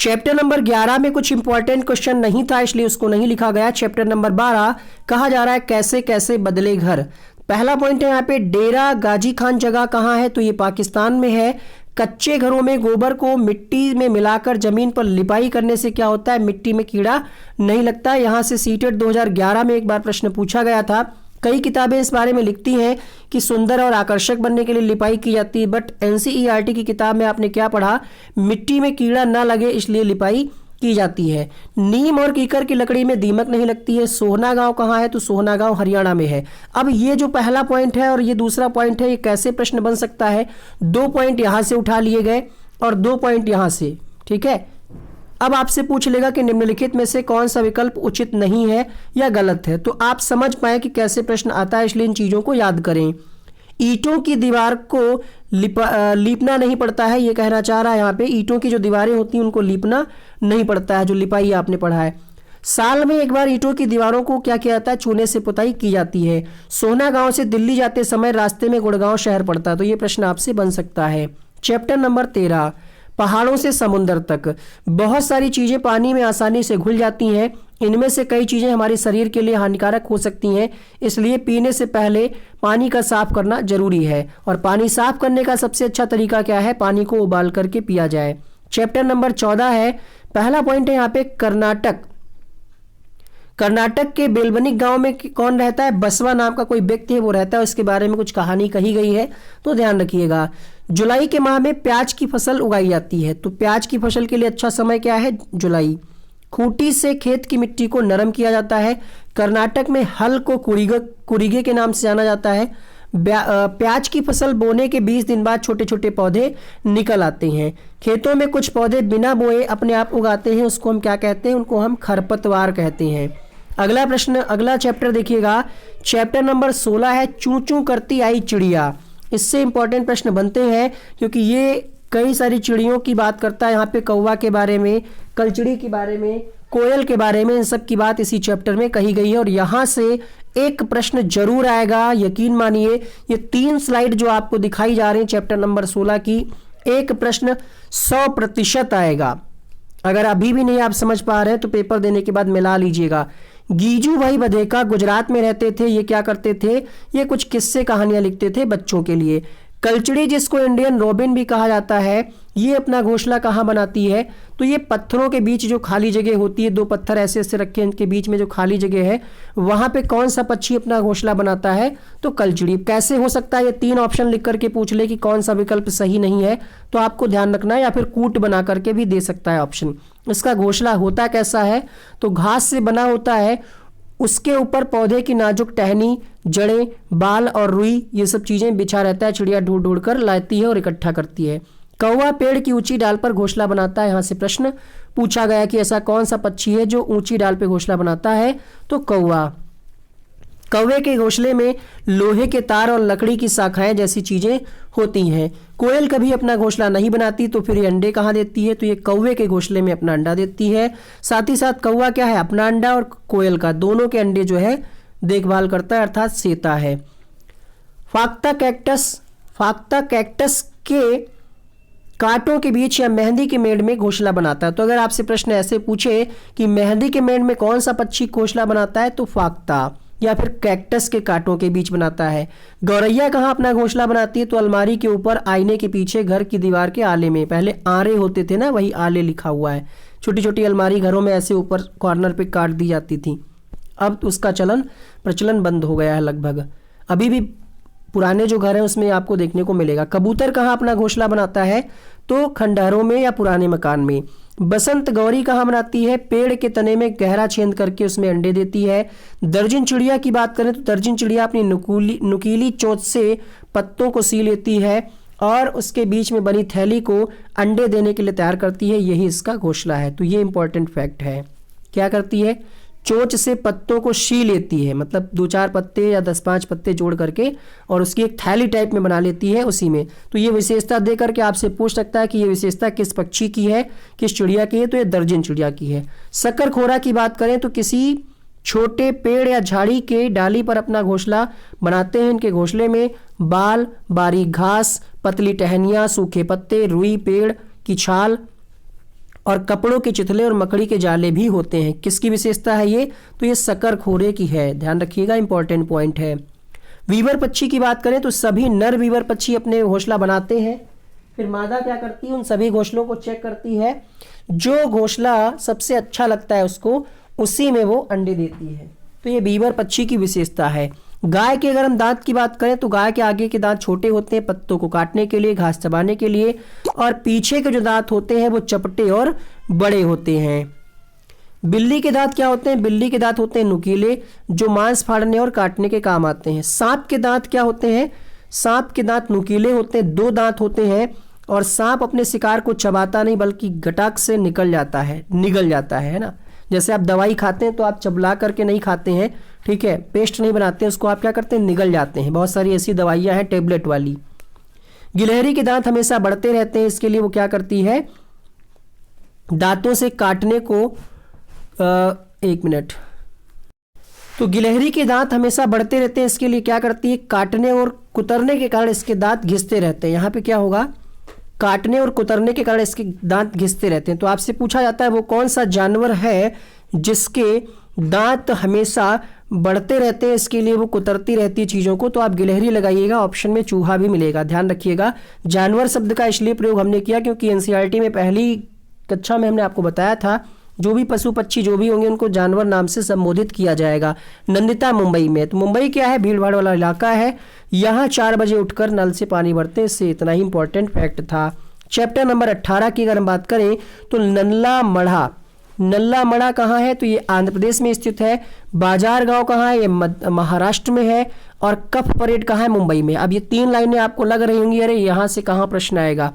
Chapter number 11 में कुछ important question नहीं था, इसलिए उसको नहीं लिखा गया। चैप्टर नंबर 12 कहा जा रहा है कैसे कैसे बदले घर। पहला पॉइंट है यहाँ पे डेरा गाजी खान जगह कहाँ है, तो ये पाकिस्तान में है। कच्चे घरों में गोबर को मिट्टी में मिलाकर जमीन पर लिपाई करने से क्या होता है, मिट्टी में कीड़ा नहीं लगता। यहाँ से सीटेट 2011 में एक बार प्रश्न पूछा गया था। कई किताबें इस बारे में लिखती हैं कि सुंदर और आकर्षक बनने के लिए लिपाई की जाती है, बट एनसीईआरटी की किताब में आपने क्या पढ़ा, मिट्टी में कीड़ा ना लगे इसलिए लिपाई की जाती है। नीम और कीकर की लकड़ी में दीमक नहीं लगती है। सोहना गांव कहाँ है, तो सोहना गांव हरियाणा में है। अब ये जो पहला पॉइंट है और ये दूसरा पॉइंट है, ये कैसे प्रश्न बन सकता है, 2 पॉइंट यहां से उठा लिए गए और 2 पॉइंट यहां से, ठीक है। अब आपसे पूछ लेगा कि निम्नलिखित में से कौन सा विकल्प उचित नहीं है या गलत है, तो आप समझ पाए कि कैसे प्रश्न आता है, इसलिए इन चीजों को याद करें। ईंटों की दीवार को लीपना नहीं पड़ता है, ये कहना चाह रहा है यहाँ पे। ईंटों की जो दीवारें होती हैं उनको लीपना नहीं पड़ता है, जो लिपाई आपने पढ़ा है। साल में एक बार ईंटों की दीवारों को क्या किया जाता है, चूने से पुताई की जाती है। सोहना गांव से दिल्ली जाते समय रास्ते में गुड़गांव शहर पड़ता है, तो ये प्रश्न आपसे बन सकता है। चैप्टर नंबर 13 पहाड़ों से समुद्र तक। बहुत सारी चीजें पानी में आसानी से घुल जाती हैं। इनमें से कई चीजें हमारे शरीर के लिए हानिकारक हो सकती हैं, इसलिए पीने से पहले पानी का साफ करना जरूरी है। और पानी साफ करने का सबसे अच्छा तरीका क्या है, पानी को उबाल करके पिया जाए। चैप्टर नंबर 14 है। पहला पॉइंट है यहाँ पे कर्नाटक। कर्नाटक के बेलबनिक गांव में कौन रहता है, बसवा नाम का कोई व्यक्ति है, वो रहता है। उसके बारे में कुछ कहानी कही गई है, तो ध्यान रखिएगा। जुलाई के माह में प्याज की फसल उगाई जाती है, तो प्याज की फसल के लिए अच्छा समय क्या है, जुलाई। खूंटी से खेत की मिट्टी को नरम किया जाता है। कर्नाटक में हल को कुरीगे के नाम से जाना जाता है। प्याज की फसल बोने के 20 दिन बाद छोटे छोटे पौधे निकल आते हैं। खेतों में कुछ पौधे बिना बोए अपने आप उगाते हैं, उसको हम क्या कहते हैं, उनको हम खरपतवार कहते हैं। अगला प्रश्न, अगला चैप्टर देखिएगा। चैप्टर नंबर 16 है चूं चूं करती आई चिड़िया। इससे इंपॉर्टेंट प्रश्न बनते हैं क्योंकि ये कई सारी चिड़ियों की बात करता है। यहाँ पे कौवा के बारे में, कलचिड़ी के बारे में, कोयल के बारे में, इन सब की बात इसी चैप्टर में कही गई है। और यहाँ से एक प्रश्न जरूर आएगा, यकीन मानिए। ये 3 स्लाइड जो आपको दिखाई जा रही है चैप्टर नंबर 16 की, एक प्रश्न 100% आएगा। अगर अभी भी नहीं आप समझ पा रहे हैं तो पेपर देने के बाद मिला लीजिएगा। गीजू भाई बधेका गुजरात में रहते थे। ये क्या करते थे, ये कुछ किस्से कहानियां लिखते थे बच्चों के लिए। कलचिड़ी जिसको इंडियन रॉबिन भी कहा जाता है, ये अपना घोंसला कहाँ बनाती है, तो ये पत्थरों के बीच जो खाली जगह होती है, 2 पत्थर ऐसे ऐसे रखे, इनके बीच में जो खाली जगह है वहां पे कौन सा पक्षी अपना घोंसला बनाता है, तो कलचिड़ी। कैसे हो सकता है, ये 3 ऑप्शन लिख करके पूछ ले कि कौन सा विकल्प सही नहीं है, तो आपको ध्यान रखना है। या फिर कूट बना करके भी दे सकता है ऑप्शन। इसका घोंसला होता कैसा है, तो घास से बना होता है। उसके ऊपर पौधे की नाजुक टहनी, जड़ें, बाल और रुई, ये सब चीजें बिछा रहता है। चिड़िया ढूंढ ढूंढ कर लाती है और इकट्ठा करती है। कौवा पेड़ की ऊंची डाल पर घोंसला बनाता है। यहाँ से प्रश्न पूछा गया कि ऐसा कौन सा पक्षी है जो ऊंची डाल पे घोंसला बनाता है, तो कौवा। कौवे के घोंसले में लोहे के तार और लकड़ी की शाखाएं जैसी चीजें होती हैं। कोयल कभी अपना घोंसला नहीं बनाती, तो फिर ये अंडे कहाँ देती है, तो ये कौवे के घोंसले में अपना अंडा देती है। साथ ही साथ कौवा क्या है, अपना अंडा और कोयल का दोनों के अंडे जो है देखभाल करता है, अर्थात सेता है। फाख्ता कैक्टस के कांटों के बीच या मेहंदी के मेड़ में घोंसला बनाता है। तो अगर आपसे प्रश्न ऐसे पूछे कि मेहंदी के मेड़ में कौन सा पक्षी घोंसला बनाता है, तो फाख्ता या फिर कैक्टस के कांटों के बीच बनाता है। गौरैया कहाँ अपना घोंसला बनाती है, तो अलमारी के ऊपर, आईने के पीछे, घर की दीवार के आले में। पहले आरे होते थे ना, वही आले लिखा हुआ है। छोटी छोटी अलमारी घरों में ऐसे ऊपर कॉर्नर पे काट दी जाती थी। अब उसका प्रचलन बंद हो गया है लगभग। अभी भी पुराने जो घर हैं उसमें आपको देखने को मिलेगा। कबूतर कहाँ अपना घोंसला बनाता है, तो खंडहरों में या पुराने मकान में। बसंत गौरी कहाँ बनाती है, पेड़ के तने में गहरा छेद करके उसमें अंडे देती है। दर्जन चिड़िया की बात करें तो दर्जन चिड़िया अपनी नुकीली चोंच से पत्तों को सी लेती है और उसके बीच में बनी थैली को अंडे देने के लिए तैयार करती है। यही इसका घोंसला है। तो ये इंपॉर्टेंट फैक्ट है। क्या करती है, चोंच से पत्तों को सी लेती है, मतलब 2-4 पत्ते या 10-5 पत्ते जोड़ करके और उसकी एक थैली टाइप में बना लेती है उसी में। तो ये विशेषता दे करके आपसे पूछ सकता है कि ये विशेषता किस पक्षी की है, किस चिड़िया की है, तो ये दर्जन चिड़िया की है। शक्करखोरा की बात करें तो किसी छोटे पेड़ या झाड़ी के डाली पर अपना घोंसला बनाते हैं। इनके घोंसले में बाल, बारीक घास, पतली टहनियाँ, सूखे पत्ते, रुई, पेड़ की छाल और कपड़ों के चिथले और मकड़ी के जाले भी होते हैं। किसकी विशेषता है ये? तो ये शकरखोरे की है, ध्यान रखिएगा, इंपॉर्टेंट पॉइंट है। वीवर पक्षी की बात करें तो सभी नर वीवर पक्षी अपने घोंसला बनाते हैं, फिर मादा क्या करती है, उन सभी घोंसलों को चेक करती है, जो घोंसला सबसे अच्छा लगता है उसको, उसी में वो अंडे देती है। तो ये वीवर पक्षी की विशेषता है। गाय के अगर हम दांत की बात करें तो गाय के आगे के दांत छोटे होते हैं पत्तों को काटने के लिए, घास चबाने के लिए, और पीछे के जो दांत होते हैं वो चपटे और बड़े होते हैं। बिल्ली के दांत क्या होते हैं? बिल्ली के दांत होते हैं नुकीले, जो मांस फाड़ने और काटने के काम आते हैं। सांप के दांत क्या होते हैं? सांप के दांत नुकीले होते हैं, 2 दांत होते हैं, और सांप अपने शिकार को चबाता नहीं बल्कि गटाक से निगल जाता है ना। जैसे आप दवाई खाते हैं तो आप चबला करके नहीं खाते हैं, ठीक है, पेस्ट नहीं बनाते हैं उसको, आप क्या करते हैं, निगल जाते हैं। बहुत सारी ऐसी दवाइयाँ हैं टेबलेट वाली। गिलहरी के दांत हमेशा बढ़ते रहते हैं, इसके लिए वो क्या करती है, दांतों से काटने को एक मिनट। तो गिलहरी के दांत हमेशा बढ़ते रहते हैं, इसके लिए क्या करती है, काटने और कुतरने के कारण इसके दांत घिसते रहते हैं। यहाँ पे क्या होगा, काटने और कुतरने के कारण इसके दांत घिसते रहते हैं। तो आपसे पूछा जाता है वो कौन सा जानवर है जिसके दांत हमेशा बढ़ते रहते हैं, इसके लिए वो कुतरती रहती है चीज़ों को। तो आप गिलहरी लगाइएगा, ऑप्शन में चूहा भी मिलेगा, ध्यान रखिएगा। जानवर शब्द का इसलिए प्रयोग हमने किया क्योंकि एनसीईआरटी में पहली कक्षा में हमने आपको बताया था जो भी पशु पक्षी जो भी होंगे उनको जानवर नाम से संबोधित किया जाएगा। नंदिता मुंबई में, तो मुंबई क्या है, भीड़ भाड़ वाला इलाका है, यहाँ 4 बजे उठकर नल से पानी भरते हैं, इससे इतना ही इंपॉर्टेंट फैक्ट था। चैप्टर नंबर 18 की अगर हम बात करें तो नल्ला मड़ा कहाँ है, तो ये आंध्र प्रदेश में स्थित है। बाजार गांव कहाँ है, ये महाराष्ट्र में है। और कफ परेड कहाँ है, मुंबई में। अब ये 3 लाइनें आपको लग रही होंगी अरे यहाँ से कहाँ प्रश्न आएगा,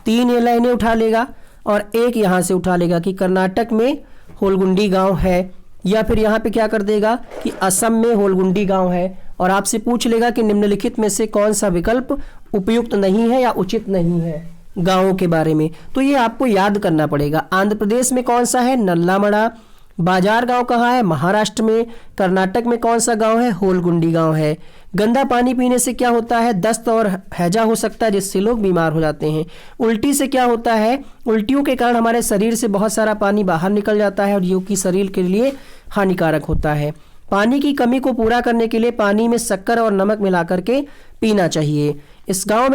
3 ये लाइनें उठा लेगा और एक यहाँ से उठा लेगा कि कर्नाटक में होलगुंडी गांव है, या फिर यहाँ पे क्या कर देगा कि असम में होलगुंडी गांव है, और आपसे पूछ लेगा कि निम्नलिखित में से कौन सा विकल्प उपयुक्त नहीं है या उचित नहीं है गांवों के बारे में। तो ये आपको याद करना पड़ेगा। आंध्र प्रदेश में कौन सा है, नल्लामड़ा। बाजार गांव कहाँ है, महाराष्ट्र में। कर्नाटक में कौन सा गांव है, होलगुंडी गांव है। गंदा पानी पीने से क्या होता है, दस्त और हैजा हो सकता है जिससे लोग बीमार हो जाते हैं। उल्टी से क्या होता है, उल्टियों के कारण हमारे शरीर से बहुत सारा पानी बाहर निकल जाता है और जो कि शरीर के लिए हानिकारक होता है। पानी की कमी को पूरा करने के लिए पानी में शक्कर और नमक मिलाकर के पीना चाहिए। इस गांव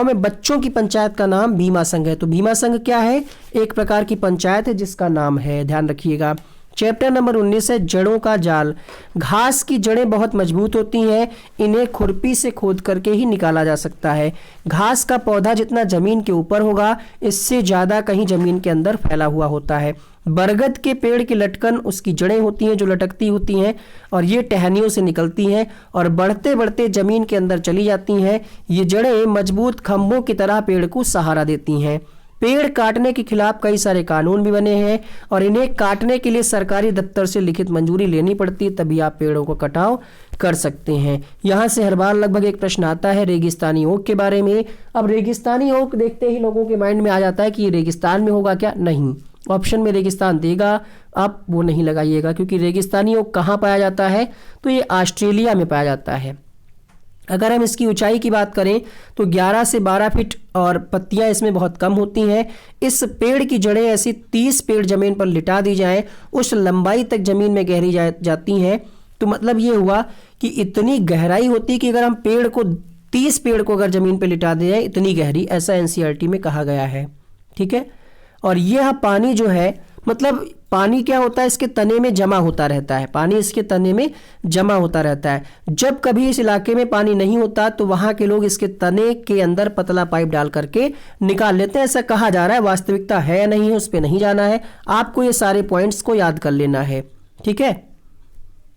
में बच्चों की पंचायत का नाम भीमा संघ है। तो भीमा संघ क्या है, एक प्रकार की पंचायत है जिसका नाम है, ध्यान रखिएगा। चैप्टर नंबर 19 है जड़ों का जाल। घास की जड़ें बहुत मजबूत होती हैं, इन्हें खुरपी से खोद करके ही निकाला जा सकता है। घास का पौधा जितना जमीन के ऊपर होगा इससे ज़्यादा कहीं जमीन के अंदर फैला हुआ होता है। बरगद के पेड़ की लटकन उसकी जड़ें होती हैं जो लटकती होती हैं और ये टहनियों से निकलती हैं और बढ़ते बढ़ते जमीन के अंदर चली जाती हैं। ये जड़ें मजबूत खंभों की तरह पेड़ को सहारा देती हैं। पेड़ काटने के खिलाफ कई सारे कानून भी बने हैं और इन्हें काटने के लिए सरकारी दफ्तर से लिखित मंजूरी लेनी पड़ती है, तभी आप पेड़ों को कटाव कर सकते हैं। यहाँ से हर बार लगभग एक प्रश्न आता है रेगिस्तानी ओक के बारे में। अब रेगिस्तानी ओक देखते ही लोगों के माइंड में आ जाता है कि ये रेगिस्तान में होगा क्या, नहीं, ऑप्शन में रेगिस्तान देगा, आप वो नहीं लगाइएगा क्योंकि रेगिस्तानी ओक कहाँ पाया जाता है, तो ये ऑस्ट्रेलिया में पाया जाता है। अगर हम इसकी ऊंचाई की बात करें तो 11 से 12 फीट और पत्तियां इसमें बहुत कम होती हैं। इस पेड़ की जड़ें ऐसी 30 पेड़ जमीन पर लिटा दी जाएं उस लंबाई तक जमीन में गहरी जाती हैं। तो मतलब ये हुआ कि इतनी गहराई होती है कि अगर हम 30 पेड़ को अगर जमीन पर लिटा दें इतनी गहरी, ऐसा एनसीईआरटी में कहा गया है, ठीक है। और यह पानी जो है, मतलब पानी क्या होता है, इसके तने में जमा होता रहता है, पानी इसके तने में जमा होता रहता है। जब कभी इस इलाके में पानी नहीं होता तो वहां के लोग इसके तने के अंदर पतला पाइप डाल करके निकाल लेते हैं, ऐसा कहा जा रहा है। वास्तविकता है या नहीं है उस पर नहीं जाना है, आपको ये सारे पॉइंट्स को याद कर लेना है, ठीक है,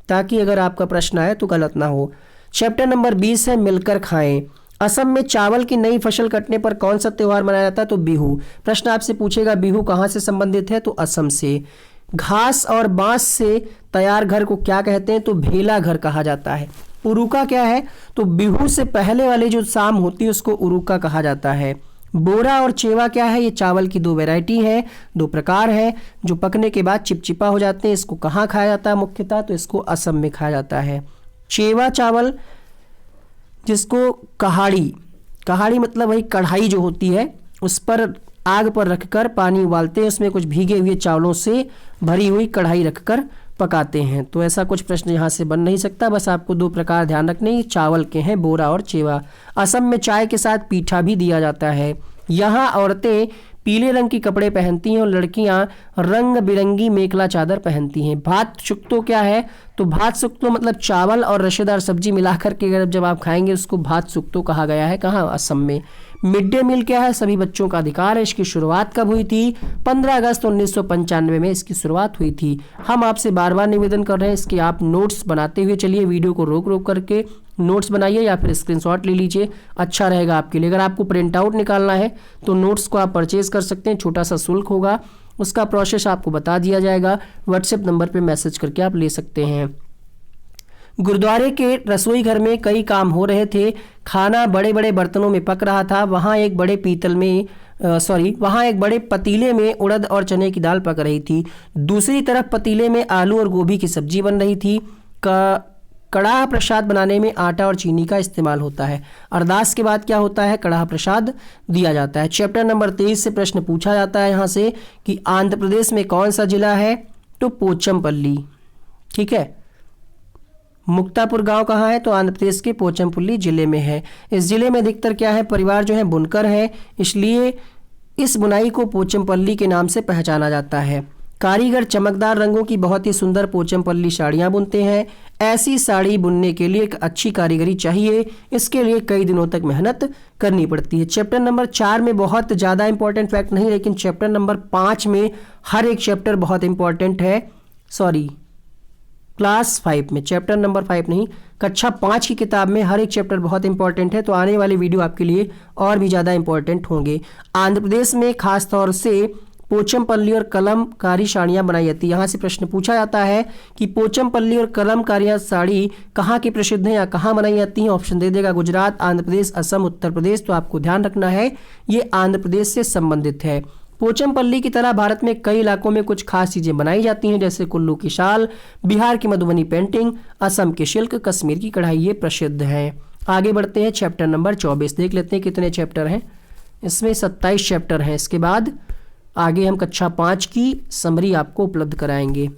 ताकि अगर आपका प्रश्न आए तो गलत ना हो। चैप्टर नंबर 20 है मिलकर खाएं। असम में चावल की नई फसल कटने पर कौन सा त्योहार मनाया जाता है, तो बिहू। प्रश्न आपसे पूछेगा बिहू कहाँ से संबंधित है, तो असम से। घास और बांस से तैयार घर को क्या कहते हैं, तो भेला घर कहा जाता है। उरुका क्या है, तो बिहू से पहले वाली जो शाम होती है उसको उरुका कहा जाता है। बोरा और चेवा क्या है, ये चावल की 2 वैरायटी है, 2 प्रकार है जो पकने के बाद चिपचिपा हो जाते हैं। इसको कहाँ खाया जाता है मुख्यतः, तो इसको असम में खाया जाता है। चेवा चावल जिसको कहाड़ी मतलब वही कढ़ाई जो होती है उस पर आग पर रखकर पानी उबालते हैं, उसमें कुछ भीगे हुए चावलों से भरी हुई कढ़ाई रखकर पकाते हैं। तो ऐसा कुछ प्रश्न यहाँ से बन नहीं सकता। बस आपको दो प्रकार ध्यान रखने, ये चावल के हैं, बोरा और चेवा। असम में चाय के साथ पीठा भी दिया जाता है। यहाँ औरतें पीले रंग की कपड़े पहनती हैं और लड़कियां रंग बिरंगी मेखला चादर पहनती हैं। भात शुक्तो क्या है? तो भात शुक्तो मतलब चावल और रसेदार सब्जी मिलाकर के जब आप खाएंगे उसको भात शुक्तो कहा गया है। कहाँ? असम में। मिड डे मील क्या है? सभी बच्चों का अधिकार है। इसकी शुरुआत कब हुई थी? 15 अगस्त 1995 में इसकी शुरुआत हुई थी। हम आपसे बार बार निवेदन कर रहे हैं इसके आप नोट्स बनाते हुए चलिए, वीडियो को रोक रोक करके नोट्स बनाइए या फिर स्क्रीनशॉट ले लीजिए, अच्छा रहेगा आपके लिए। अगर आपको प्रिंट आउट निकालना है तो नोट्स को आप परचेज कर सकते हैं, छोटा सा शुल्क होगा, उसका प्रोसेस आपको बता दिया जाएगा। व्हाट्सएप नंबर पे मैसेज करके आप ले सकते हैं। गुरुद्वारे के रसोई घर में कई काम हो रहे थे। खाना बड़े बड़े बर्तनों में पक रहा था। वहाँ एक बड़े पतीले में उड़द और चने की दाल पक रही थी। दूसरी तरफ पतीले में आलू और गोभी की सब्जी बन रही थी। कड़ाह प्रसाद बनाने में आटा और चीनी का इस्तेमाल होता है। अरदास के बाद क्या होता है? कड़ाह प्रसाद दिया जाता है। चैप्टर नंबर 23 से प्रश्न पूछा जाता है यहाँ से कि आंध्र प्रदेश में कौन सा जिला है? तो पोचमपल्ली। ठीक है। मुक्तापुर गांव कहाँ है? तो आंध्र प्रदेश के पोचमपल्ली जिले में है। इस जिले में अधिकतर क्या है? परिवार जो है बुनकर है, इसलिए इस बुनाई को पोचमपल्ली के नाम से पहचाना जाता है। कारीगर चमकदार रंगों की बहुत ही सुंदर पोचमपल्ली साड़ियाँ बुनते हैं। ऐसी साड़ी बुनने के लिए एक अच्छी कारीगरी चाहिए, इसके लिए कई दिनों तक मेहनत करनी पड़ती है। चैप्टर नंबर 4 में बहुत ज़्यादा इंपॉर्टेंट फैक्ट नहीं, लेकिन चैप्टर नंबर 5 में हर एक चैप्टर बहुत इंपॉर्टेंट है। क्लास 5 में, चैप्टर नंबर 5 नहीं, कक्षा 5 की किताब में हर एक चैप्टर बहुत इंपॉर्टेंट है। तो आने वाले वीडियो आपके लिए और भी ज़्यादा इंपॉर्टेंट होंगे। आंध्र प्रदेश में खास तौर से पोचमपल्ली और कलमकारी साड़ियाँ बनाई जाती है। यहाँ से प्रश्न पूछा जाता है कि पोचमपल्ली और कलमकारी साड़ी कहाँ की प्रसिद्ध है या कहाँ बनाई जाती है? ऑप्शन दे देगा गुजरात, आंध्र प्रदेश, असम, उत्तर प्रदेश। तो आपको ध्यान रखना है ये आंध्र प्रदेश से संबंधित है। पोचमपल्ली की तरह भारत में कई इलाकों में कुछ खास चीज़ें बनाई जाती हैं, जैसे कुल्लू की शाल, बिहार की मधुबनी पेंटिंग, असम के शिल्क, कश्मीर की कढ़ाई, ये प्रसिद्ध हैं। आगे बढ़ते हैं। चैप्टर नंबर 24 देख लेते हैं कितने चैप्टर हैं। इसमें 27 चैप्टर हैं। इसके बाद आगे हम कक्षा 5 की समरी आपको उपलब्ध कराएंगे।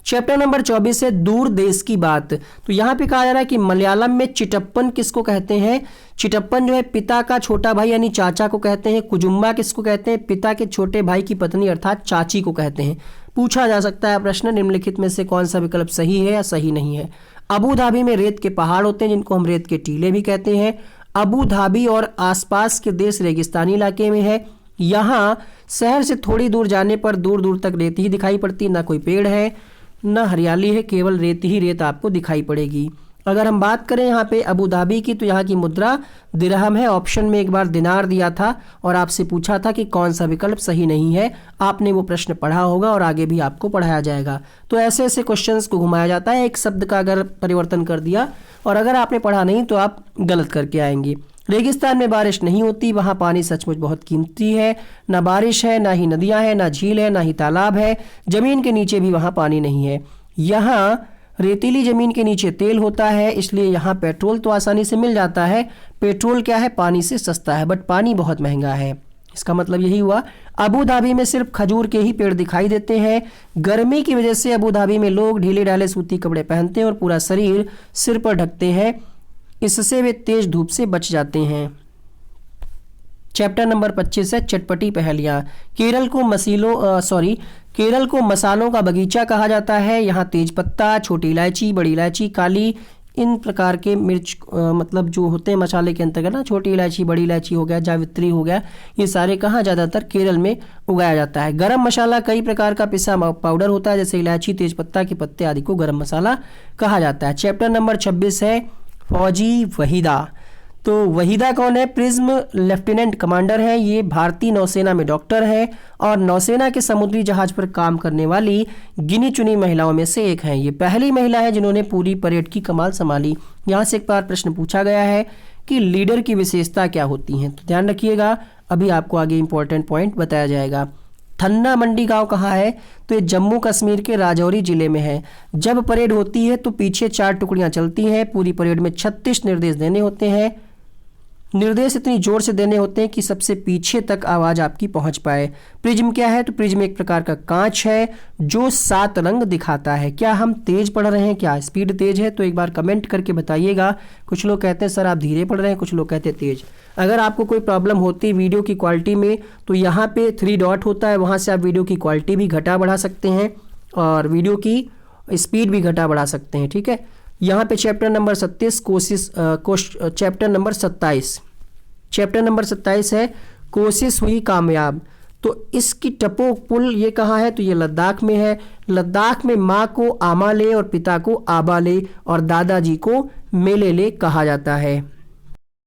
चैप्टर नंबर 24 है दूर देश की बात। तो यहाँ पे कहा जा रहा है कि मलयालम में चिटप्पन किसको कहते हैं? चिटप्पन जो है पिता का छोटा भाई यानी चाचा को कहते हैं। कुजुम्बा किसको कहते हैं? पिता के छोटे भाई की पत्नी अर्थात चाची को कहते हैं। पूछा जा सकता है प्रश्न, निम्नलिखित में से कौन सा विकल्प सही है या सही नहीं है? अबू धाबी में रेत के पहाड़ होते हैं जिनको हम रेत के टीले भी कहते हैं। अबू धाबी और आसपास के देश रेगिस्तानी इलाके में है। यहाँ शहर से थोड़ी दूर जाने पर दूर दूर तक रेत ही दिखाई पड़ती, ना कोई पेड़ है ना हरियाली है, केवल रेत ही रेत आपको दिखाई पड़ेगी। अगर हम बात करें यहाँ पे अबू धाबी की, तो यहाँ की मुद्रा दिरहम है। ऑप्शन में एक बार दिनार दिया था और आपसे पूछा था कि कौन सा विकल्प सही नहीं है। आपने वो प्रश्न पढ़ा होगा और आगे भी आपको पढ़ाया जाएगा। तो ऐसे ऐसे क्वेश्चंस को घुमाया जाता है, एक शब्द का अगर परिवर्तन कर दिया और अगर आपने पढ़ा नहीं तो आप गलत करके आएंगे। रेगिस्तान में बारिश नहीं होती, वहाँ पानी सचमुच बहुत कीमती है। ना बारिश है, ना ही नदियाँ हैं, ना झील है, ना ही तालाब है। जमीन के नीचे भी वहाँ पानी नहीं है। यहाँ रेतीली जमीन के नीचे तेल होता है, इसलिए यहाँ पेट्रोल तो आसानी से मिल जाता है। पेट्रोल क्या है? पानी से सस्ता है, बट पानी बहुत महंगा है। इसका मतलब यही हुआ। अबू धाबी में सिर्फ खजूर के ही पेड़ दिखाई देते हैं। गर्मी की वजह से अबू धाबी में लोग ढीले ढाले सूती कपड़े पहनते हैं और पूरा शरीर सिर पर ढकते हैं, इससे वे तेज धूप से बच जाते हैं। चैप्टर नंबर 25 है चटपटी पहेलियाँ। केरल को मसालों का बगीचा कहा जाता है। यहाँ तेज पत्ता, छोटी इलायची, बड़ी इलायची, काली, इन प्रकार के मिर्च मतलब जो होते हैं मसाले के अंतर्गत ना, छोटी इलायची, बड़ी इलायची हो गया, जावित्री हो गया, ये सारे कहाँ ज़्यादातर केरल में उगाया जाता है। गरम मसाला कई प्रकार का पिसा पाउडर होता है, जैसे इलायची, तेजपत्ता के पत्ते आदि को गरम मसाला कहा जाता है। चैप्टर नंबर 26 है फौजी वहीदा। तो वहीदा कौन है? प्रिज्म लेफ्टिनेंट कमांडर है। ये भारतीय नौसेना में डॉक्टर है और नौसेना के समुद्री जहाज पर काम करने वाली गिनी चुनी महिलाओं में से एक है। ये पहली महिला है जिन्होंने पूरी परेड की कमान संभाली। यहाँ से एक बार प्रश्न पूछा गया है कि लीडर की विशेषता क्या होती हैं, तो ध्यान रखिएगा, अभी आपको आगे इंपॉर्टेंट पॉइंट बताया जाएगा। थन्ना मंडी गांव कहाँ है? तो ये जम्मू कश्मीर के राजौरी जिले में है। जब परेड होती है तो पीछे 4 टुकड़ियां चलती हैं। पूरी परेड में 36 निर्देश देने होते हैं। निर्देश इतनी जोर से देने होते हैं कि सबसे पीछे तक आवाज आपकी पहुंच पाए। प्रिज्म क्या है? तो प्रिज्म एक प्रकार का कांच है जो 7 रंग दिखाता है। क्या हम तेज पढ़ रहे हैं? क्या स्पीड तेज है? तो एक बार कमेंट करके बताइएगा। कुछ लोग कहते हैं सर आप धीरे पढ़ रहे हैं, कुछ लोग कहते हैं तेज। अगर आपको कोई प्रॉब्लम होती है वीडियो की क्वालिटी में तो यहाँ पे 3 डॉट होता है, वहाँ से आप वीडियो की क्वालिटी भी घटा बढ़ा सकते हैं और वीडियो की स्पीड भी घटा बढ़ा सकते हैं। ठीक है, यहाँ पे चैप्टर नंबर 27 चैप्टर नंबर 27 है कोशिश हुई कामयाब। तो इसकी टपो पुल ये कहाँ है? तो ये लद्दाख में है। लद्दाख में माँ को आमा ले और पिता को आबा ले और दादाजी को मेले ले कहा जाता है।